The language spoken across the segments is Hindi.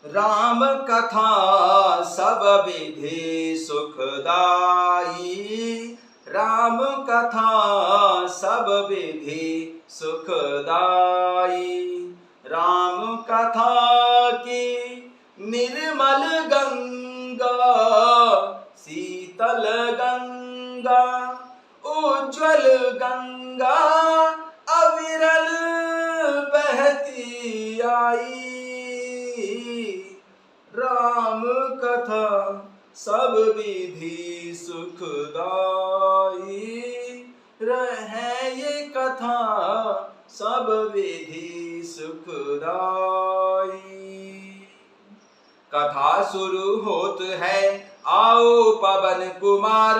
राम कथा सब विधि सुखदाई, राम कथा सब विधि सुखदाई। राम कथा की निर्मल गंगा, शीतल गंगा, उज्ज्वल गंगा अविरल बहती आई। राम कथा सब विधि सुखदाई, रहे ये कथा सब विधि सुखदाई। कथा शुरू होत है, आओ पवन कुमार,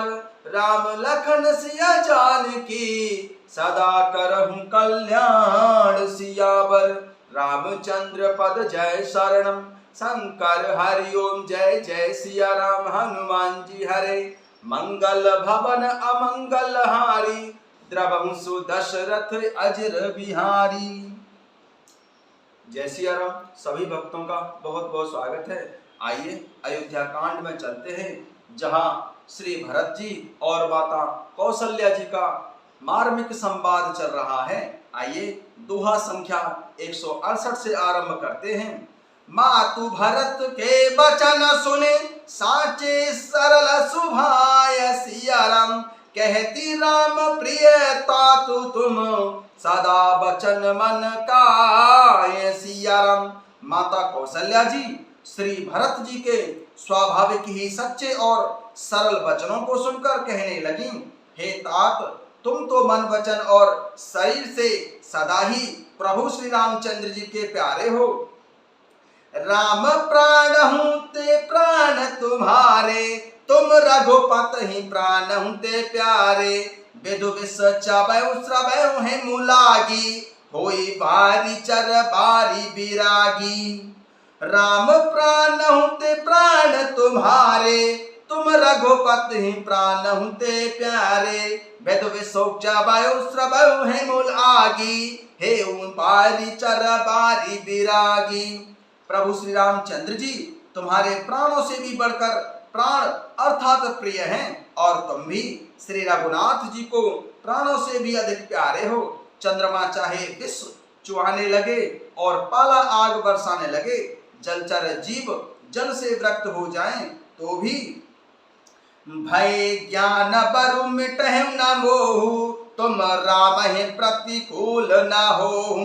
राम लखन सिया जानकी, सदा करहूं कल्याण सियावर। रामचंद्र पद जय शरणम, शंकर हरि ओम जय जय सिया राम। हनुमान जी हरे, मंगल भवन अमंगल हारी, द्रवहु सुदशरथ अजर बिहारी। जय सिया राम। सभी भक्तों का बहुत बहुत स्वागत है। आइए अयोध्या कांड में चलते हैं, जहां श्री भरत जी और माता कौशल्या जी का मार्मिक संवाद चल रहा है। आइए दोहा संख्या 168 से आरंभ करते हैं। मातु भरत के वचन सुने, साचे सरल सुभाय सिया राम। कहती राम प्रिय तातु तुम, सदा वचन मन का सिया राम। माता कौशल्या जी श्री भरत जी के स्वाभाविक ही सच्चे और सरल वचनों को सुनकर कहने लगी, हे तात, तुम तो मन वचन और शरीर से सदा ही प्रभु श्री रामचंद्र जी के प्यारे हो। राम प्राण हूं ते प्राण तुम्हारे, तुम रघुपति ही प्राण हूं ते प्यारे। विदु विष चबऊ श्रवऊ है मुलागी, होई बारी चर बारी बिरागी। राम प्राण हूं ते प्राण तुम्हारे, तुम रघुपति ही प्राण हूं ते प्यारे। विदु विष चबऊ श्रवऊ है मुलागी, हे बारी चर बारी बिरागी। प्रभु श्री रामचंद्र जी तुम्हारे प्राणों से भी बढ़कर प्राण अर्थात प्रिय हैं, और तुम भी श्री रघुनाथ जी को प्राणों से भी अधिक प्यारे हो। चंद्रमा चाहे विष चुहाने लगे और पाला आग बरसाने लगे, जलचर जीव जल से विरक्त हो जाएं, तो भी भय ज्ञान बरु मिटहु न मोहु, तुम राम है प्रतिकूल न होहु।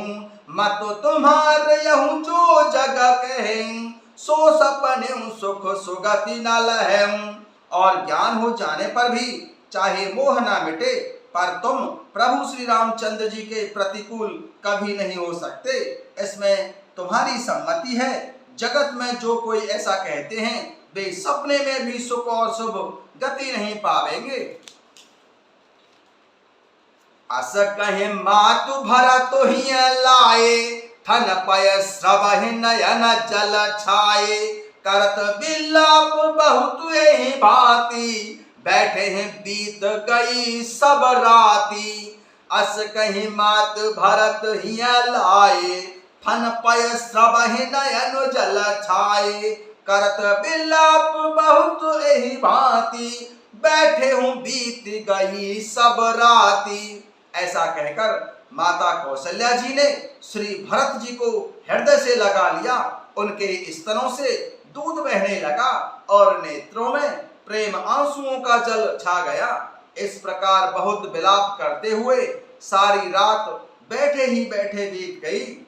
मत तुम्हार यहूं जो जग कहें, सो सपने सुख सुगति न लहें। और ज्ञान हो जाने पर भी चाहे मोह न मिटे, पर तुम प्रभु श्री रामचंद्र जी के प्रतिकूल कभी नहीं हो सकते, इसमें तुम्हारी सम्मति है। जगत में जो कोई ऐसा कहते हैं, वे सपने में भी सुख और शुभ गति नहीं पावेंगे। अस कहे मातु भरत ही लाए, थन पय श्रवह नयन जल छाए। करत बिलाप बहुत ही भांति, बैठे हैं बीत गई सब राती। अस कहे मात भरत ही लाए, थन पय श्रवह नयन जल छाए। करत बिलाप बहुत ही भांति, बैठे हूँ बीत गई सब राती। ऐसा कहकर माता कौशल्या जी ने श्री भरत जी को हृदय से लगा लिया। उनके स्तनों से दूध बहने लगा और नेत्रों में प्रेम आंसुओं का जल छा गया। इस प्रकार बहुत विलाप करते हुए सारी रात बैठे ही बैठे बीत गई।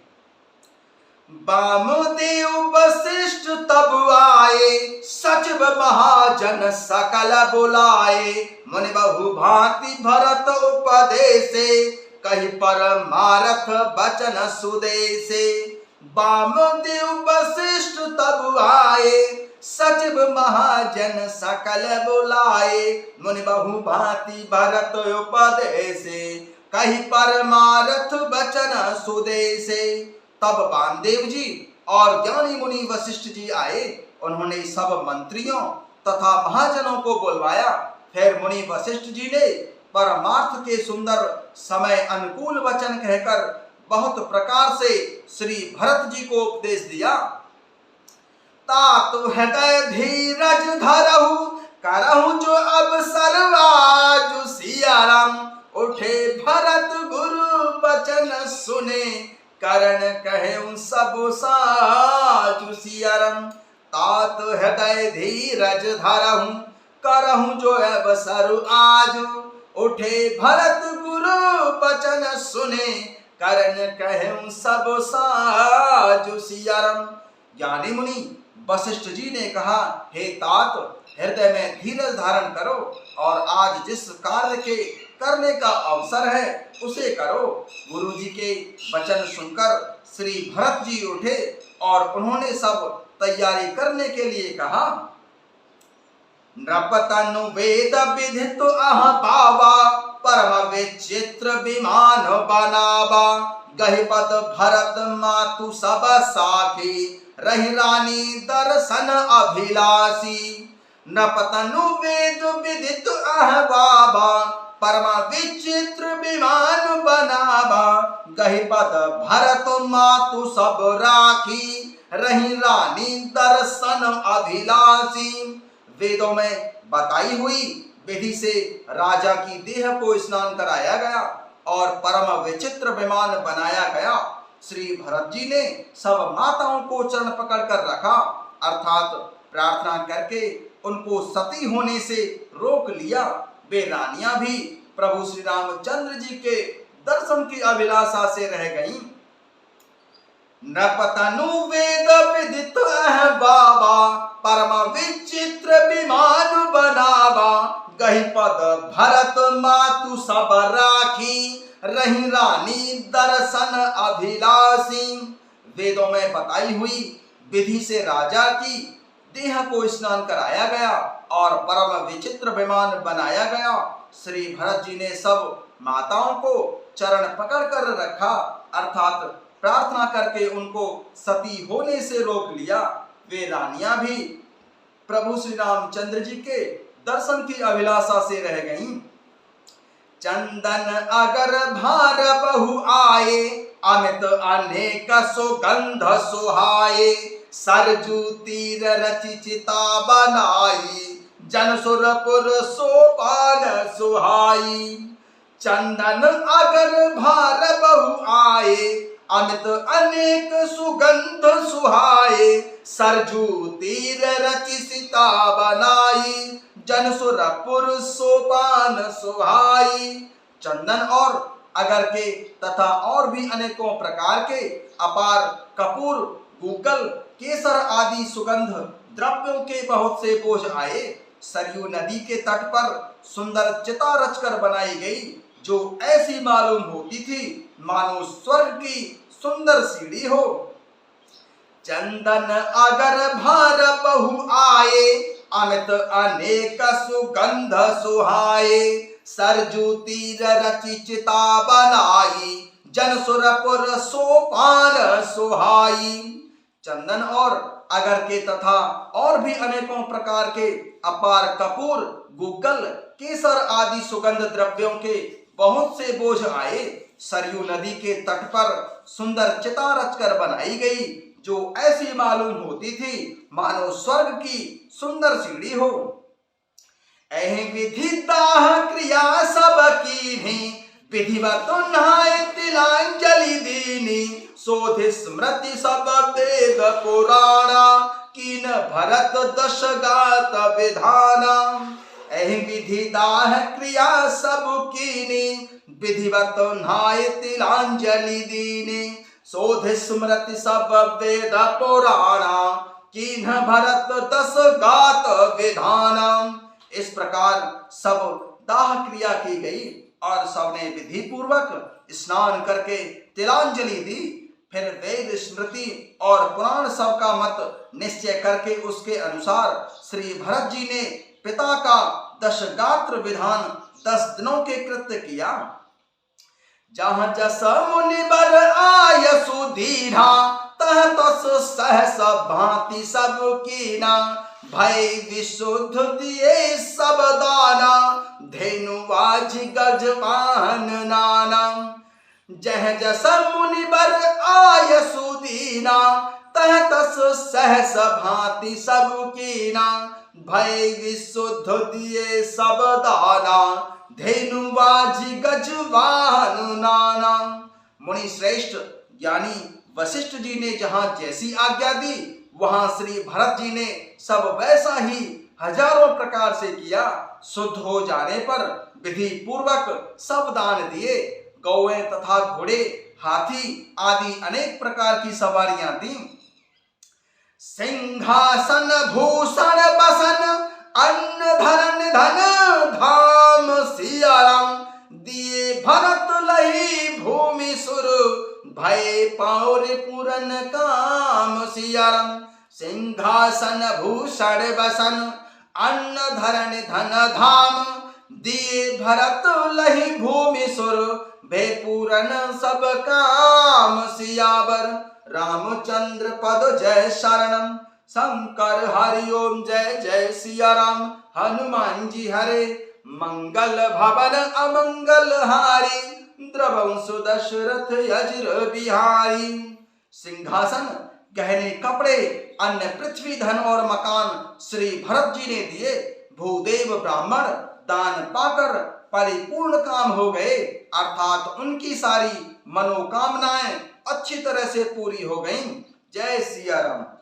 वामदेव वशिष्ठ तब आए, सचिव महाजन सकल बुलाए। मुनि बहु भांति भरत उपदेशे, कहि परमारथ बचन सुदेशे। वामदेव वशिष्ठ तब आए, सचिव महाजन सकल बुलाए। मुनि बहु भांति भरत उपदेशे, कहि परमारथ बचन सुदेशे। तब वामदेव जी और ज्ञानी मुनि वशिष्ठ जी आए। उन्होंने सब मंत्रियों तथा महाजनों को बुलवाया। फिर मुनि वशिष्ठ जी ने परमार्थ के सुंदर समय अनुकूल वचन कहकर बहुत प्रकार से श्री भरत जी को उपदेश दिया। तातु हृदय धीरज धरहु करहु जो अब सर्वाजु सियाराम। उठे भरत गुरु बचन सुने करण कहेउ सब साजु सियाराम। तात हृदय धीरज धरहु करहु जो अब सर्व आजु। उठे भरत गुरु बचन सुने करण कहेउ सब साजु सियाराम। ज्ञानी मुनि वशिष्ठ जी ने कहा, हे तात, हृदय में धीरज धारण करो और आज जिस कार्य के करने का अवसर है उसे करो। गुरु जी के वचन सुनकर श्री भरत जी उठे और उन्होंने सब तैयारी करने के लिए कहा। नृपतनु वेद विधित अह बाबा परम विचित्र विमान बनावा। गहिपत भरत मातु सब साखी रही रानी दर्शन अभिलाषी। नृपतनु वेद विदित अह बाबा परम विचित्र विमान बनावा। गहिपत भरत मातु सब राखी रही रानी दर्शन अभिलाषी। वेदों में बताई हुई विधि से राजा की देह को स्नान कराया गया और परम विचित्र विमान बनाया गया। श्री भरत जी ने सब माताओं को चरण पकड़कर रखा, अर्थात प्रार्थना करके उनको सती होने से रोक लिया। वे रानियां भी प्रभु श्री रामचंद्र जी के दर्शन की अभिलाषा से रह गईं। नृपतनु वेद विदित अह बाबा परम विचित्र विमान बनावा। गहिपत भरत मातु सब राखी रही रानी दर्शन अभिलाषी। वेदों में बताई हुई विधि से राजा की देह को स्नान कराया गया और परम विचित्र विमान बनाया गया। श्री भरत जी ने सब माताओं को चरण पकड़ कर रखा, अर्थात प्रार्थना करके उनको सती होने से रोक लिया। वे रानियां भी प्रभु श्री रामचंद्र जी के दर्शन की अभिलाषा से रह गईं। चंदन अगर भार बहु आए अमित अनेक सुगंध सुहाए। सरजू तीर रचि चिता बनाई जन सुरपुर सोपान सुहाई। चंदन अगर भार बहु आए अमित अनेक सुगंध सुहाए। सरजू तीर रचि सीता बनाई जन सुरपुर सोपान सुहाई। चंदन और अगर के तथा और भी अनेकों प्रकार के अपार कपूर, गूगल, केसर आदि सुगंध द्रव्यों के बहुत से बोझ आए। सरयू नदी के तट पर सुंदर चिता रचकर बनाई गई, जो ऐसी मालूम होती थी मानो स्वर्ग की सुंदर सीढ़ी हो। चंदन अगर भार बहु आए अमित अनेक सुगंध सुहाए। सरजू तीर रचि चिता बनाई जन सुरपुर सोपान सुहाई। चंदन और अगर के तथा और भी अनेकों प्रकार के अपार कपूर, गूगल, केसर आदि सुगंध द्रव्यों के बहुत से बोझ आए। सरयू नदी के तट पर सुंदर चिता रचकर बनाई गई, जो ऐसी मालूम होती थी मानो स्वर्ग की सुंदर सीढ़ी हो। एहि विधि दाह क्रिया सब कीन्ही विधिवत नहाय तिलांजलि दीनी। शोध स्मृति सब वेद पुराणा कीन भरत दश गात विधाना। एहि विधि दाह क्रिया सब कीनी विधिवत नहाय तिलांजलि दीनी। शोध स्मृति सब वेद पुराणा कीन भरत दस गात विधाना। इस प्रकार सब दाह क्रिया की गई और सबने विधि पूर्वक स्नान करके तिलांजलि दी। फिर वेद, स्मृति और पुराण सब का मत निश्चय करके उसके अनुसार श्री भरत जी ने पिता का 10 गात्र विधान 10 दिनों के कृत्य किया। जहाँ जस मुनिबर आय सुधीरा तह तस सहस भांति सब कीना। भय विशुद्ध दिए सब दाना धेनु वाज गजवान नाना। जह जस मुनिबर आय सुदीना, तह तस सहस भांति सब कीना। भय विशुद्ध दिए सब दाना, धेनु बाजी गजवान नाना। मुनि श्रेष्ठ ज्ञानी वशिष्ठ जी ने जहां जैसी आज्ञा दी, वहां श्री भरत जी ने सब वैसा ही हजारों प्रकार से किया। शुद्ध हो जाने पर विधि पूर्वक सब दान दिए। गौएं तथा घोड़े, हाथी आदि अनेक प्रकार की सवारियां दी। सिंहासन भूषण बसन, अन्न धन धन धाम सियाराम। दिए भरत लही भूमि सुर, भय पौर पूरन काम सियाराम। सिंहासन भूषण बसन, अन्न धरण धन धाम। दिए भरत लही भूमि सुर, भय पूरन सब काम सियावर। रामचंद्र पद जय शरणम, शंकर हरि ओम जय जय सिया राम। हनुमान जी हरे, मंगल भवन अमंगल हारी। द्रवंशु दशरथ यज्र बिहारी। सिंहासन, गहने कपड़े, अन्य पृथ्वी, धन और मकान श्री भरत जी ने दिए। भूदेव ब्राह्मण दान पाकर परिपूर्ण काम हो गए, अर्थात उनकी सारी मनोकामनाएं अच्छी तरह से पूरी हो गईं। जय सिया राम।